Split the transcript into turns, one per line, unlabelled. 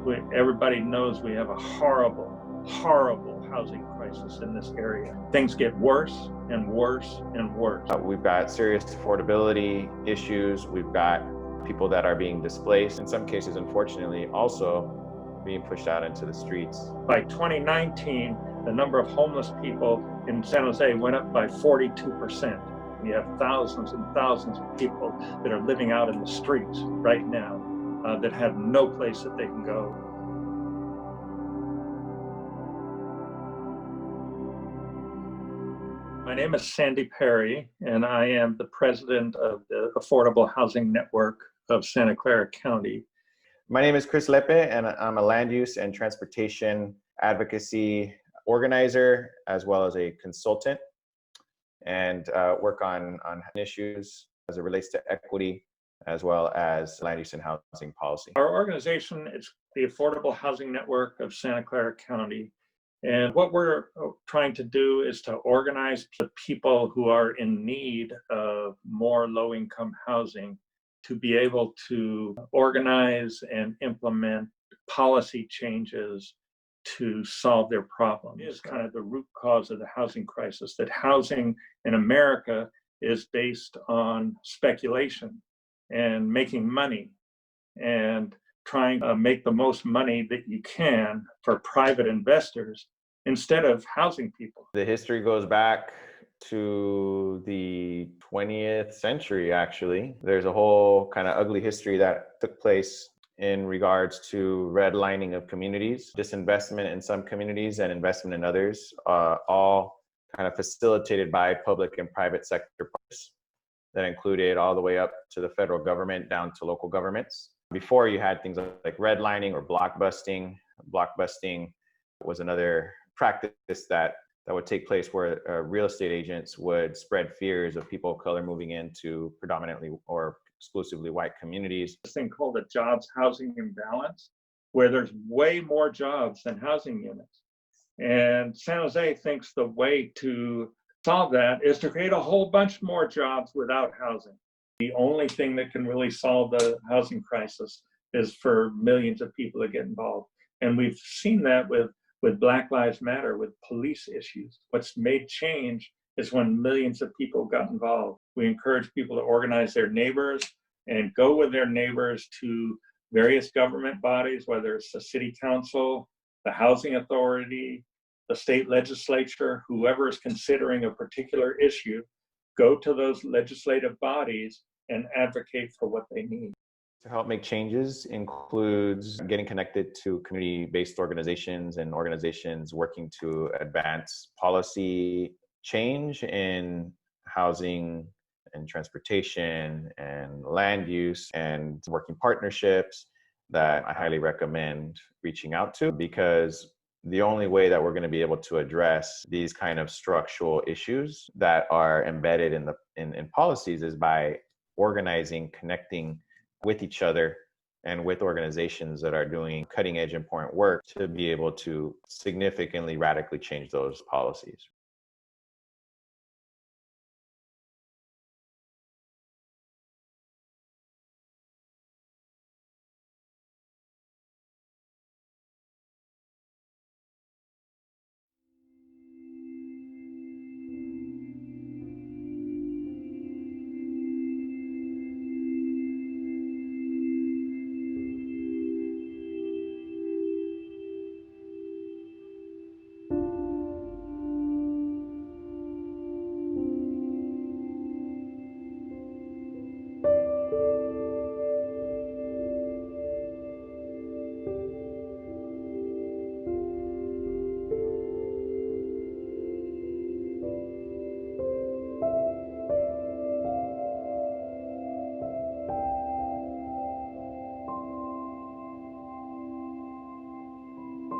Everybody knows we have a horrible, horrible housing crisis in this area. Things get worse and worse and worse.
We've got serious affordability issues. We've got people that are being displaced. In some cases, unfortunately, also being pushed out into the streets.
By 2019, the number of homeless people in San Jose went up by 42%. We have thousands and thousands of people that are living out in the streets right now that have no place that they can go. My name is Sandy Perry, and I am the president of the Affordable Housing Network of Santa Clara County.
My name is Chris Lepe, and I'm a land use and transportation advocacy organizer, as well as a consultant, and work on issues as it relates to equity, as well as land use and housing policy.
Our organization is the Affordable Housing Network of Santa Clara County. And what we're trying to do is to organize the people who are in need of more low-income housing to be able to organize and implement policy changes to solve their problems. It is kind of the root cause of the housing crisis, that housing in America is based on speculation and making money and trying to make the most money that you can for private investors instead of housing people.
The history goes back to the 20th century, actually. There's a whole kind of ugly history that took place in regards to redlining of communities, disinvestment in some communities and investment in others, all kind of facilitated by public and private sector partners that included all the way up to the federal government down to local governments. Before, you had things like redlining or blockbusting. Blockbusting was another practice that would take place where real estate agents would spread fears of people of color moving into predominantly or exclusively white communities.
This thing called a jobs housing imbalance, where there's way more jobs than housing units. And San Jose thinks the way to solve that is to create a whole bunch more jobs without housing. The only thing that can really solve the housing crisis is for millions of people to get involved. And we've seen that with Black Lives Matter, with police issues. What's made change is when millions of people got involved. We encourage people to organize their neighbors and go with their neighbors to various government bodies, whether it's the city council, the housing authority, the state legislature, whoever is considering a particular issue, go to those legislative bodies and advocate for what they need.
To help make changes includes getting connected to community-based organizations and organizations working to advance policy change in housing and transportation and land use and working partnerships that I highly recommend reaching out to, because the only way that we're going to be able to address these kind of structural issues that are embedded in policies is by organizing, connecting with each other and with organizations that are doing cutting edge important work to be able to significantly, radically change those policies.